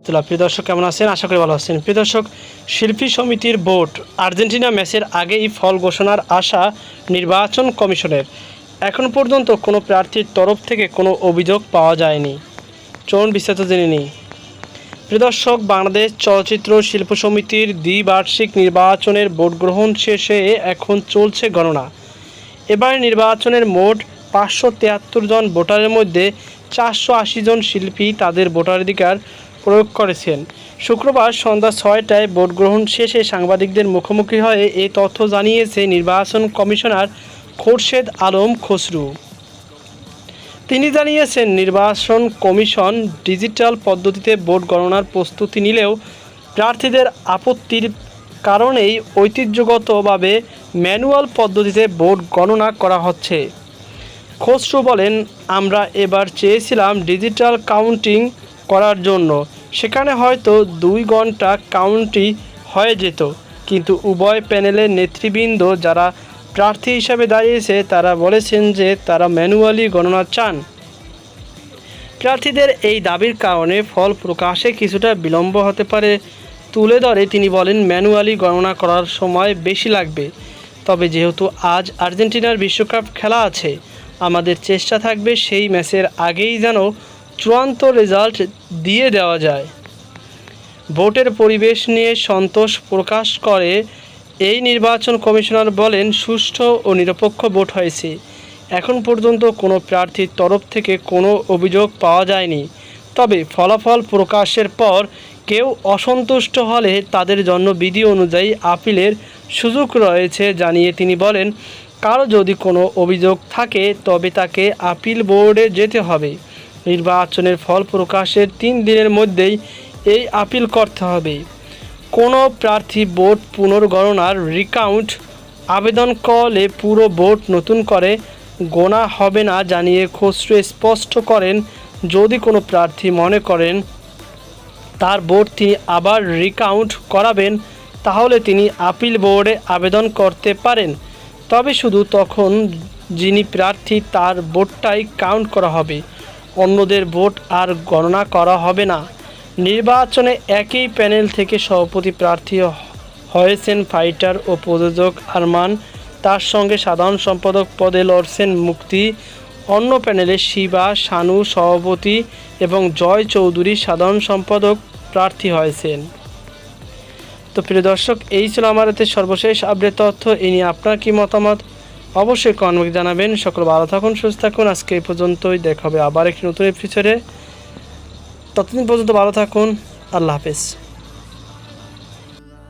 রহমতুল্লাহ। প্রিয় দর্শক, কেমন আছেন? আশা করি ভালো আছেন। প্রিয় দর্শক, শিল্পী সমিতির ভোট, আর্জেন্টিনা ম্যাচের আগেই ফল ঘোষণার আশা নির্বাচন কমিশনের। এখন পর্যন্ত কোনো প্রার্থীর তরফ থেকে কোনো অভিযোগ পাওয়া যায়নি। চলুন বিস্তারিত জেনে নিই। প্রিয় দর্শক, বাংলাদেশ চলচ্চিত্র শিল্প সমিতির দ্বিবার্ষিক নির্বাচনের ভোট গ্রহণ শেষে এখন চলছে গণনা। এবার নির্বাচনের মোট 573 জন ভোটারের মধ্যে 480 জন শিল্পী তাদের ভোটাধিকার প্রয়োগ করেছেন। শুক্রবার সন্ধ্যা 6টায় ভোট গ্রহণ শেষে সাংবাদিকদের মুখোমুখি হয়ে এই তথ্য জানিয়েছে নির্বাচন কমিশনার খোরশেদ আলম খসরু। তিনি জানিয়েছেন, নির্বাচন কমিশন ডিজিটাল পদ্ধতিতে ভোট গণনার প্রস্তুতি নিলেও প্রার্থীদের আপত্তির কারণেই ঐতিহ্যগতভাবে ম্যানুয়াল পদ্ধতিতে ভোট গণনা করা হচ্ছে। খসরু বলেন, আমরা এবার চেয়েছিলাম ডিজিটাল কাউন্টিং করার জন্য, সেখানে হয়তো 2 ঘন্টা কাউন্টিং হয়ে যেত, কিন্তু উভয় প্যানেলের নেতৃবৃন্দ যারা প্রার্থী হিসাবে দাঁড়িয়েছে তারা বলেছেন যে তারা ম্যানুয়ালি গণনা চান। প্রার্থীদের এই দাবির কারণে ফল প্রকাশে কিছুটা বিলম্ব হতে পারে তুলে ধরে তিনি বলেন, ম্যানুয়ালি গণনা করার সময় বেশি লাগবে। তবে যেহেতু আজ আর্জেন্টিনার বিশ্বকাপ খেলা আছে, আমাদের চেষ্টা থাকবে সেই ম্যাচের আগেই যেন চূড়ান্ত রেজাল্ট দিয়ে দেওয়া যায়। ভোটের পরিবেশ নিয়ে সন্তোষ প্রকাশ করে এই নির্বাচন কমিশনার বলেন, সুষ্ঠু ও নিরপেক্ষ ভোট হয়েছে। এখন পর্যন্ত কোনো প্রার্থীর তরফ থেকে কোনো অভিযোগ পাওয়া যায়নি। তবে ফলাফল প্রকাশের পর কেউ অসন্তুষ্ট হলে তাদের জন্য বিধি অনুযায়ী আপিলের সুযোগ রয়েছে জানিয়ে তিনি বলেন, কারো যদি কোনো অভিযোগ থাকে তবে তাকে আপিল বোর্ডে যেতে হবে। নির্বাচনের ফল প্রকাশের 3 দিনের মধ্যেই এই আপিল করতে হবে। কোনো প্রার্থী ভোট পুনর্গণনার রিকাউন্ট আবেদন করলে পুরো ভোট নতুন করে গোনা হবে না জানিয়ে খসরু স্পষ্ট করেন, যদি কোনো প্রার্থী মনে করেন তার ভোট তিনি আবার রিকাউন্ট করাবেন তাহলে তিনি আপিল বোর্ডে আবেদন করতে পারেন। তবে শুধু তখন যিনি প্রার্থী তার ভোটটাই কাউন্ট করা হবে, অন্যদের ভোট আর গণনা করা হবে না। নির্বাচনে একই প্যানেল থেকে সভাপতি প্রার্থী হয়েছেন ফাইটার ও প্রযোজক আরমান, তার সঙ্গে সাধারণ সম্পাদক পদে লড়ছেন মুক্তি। অন্য প্যানেলে শিবা শানু সভাপতি এবং জয় চৌধুরী সাধারণ সম্পাদক প্রার্থী হয়েছেন। তো প্রিয় দর্শক, এই ছিল আমার হাতে সর্বশেষ আপডেট তথ্য। এই নিয়ে আপনার কি মতামত অবশ্যই কমেন্টে জানাবেন। সকল ভালো থাকুন, সুস্থ থাকুন। আজকে এই পর্যন্তই, দেখা হবে আবার একটি নতুন এপিসোডে। ততদিন পর্যন্ত ভালো থাকুন। আল্লাহ হাফেজ।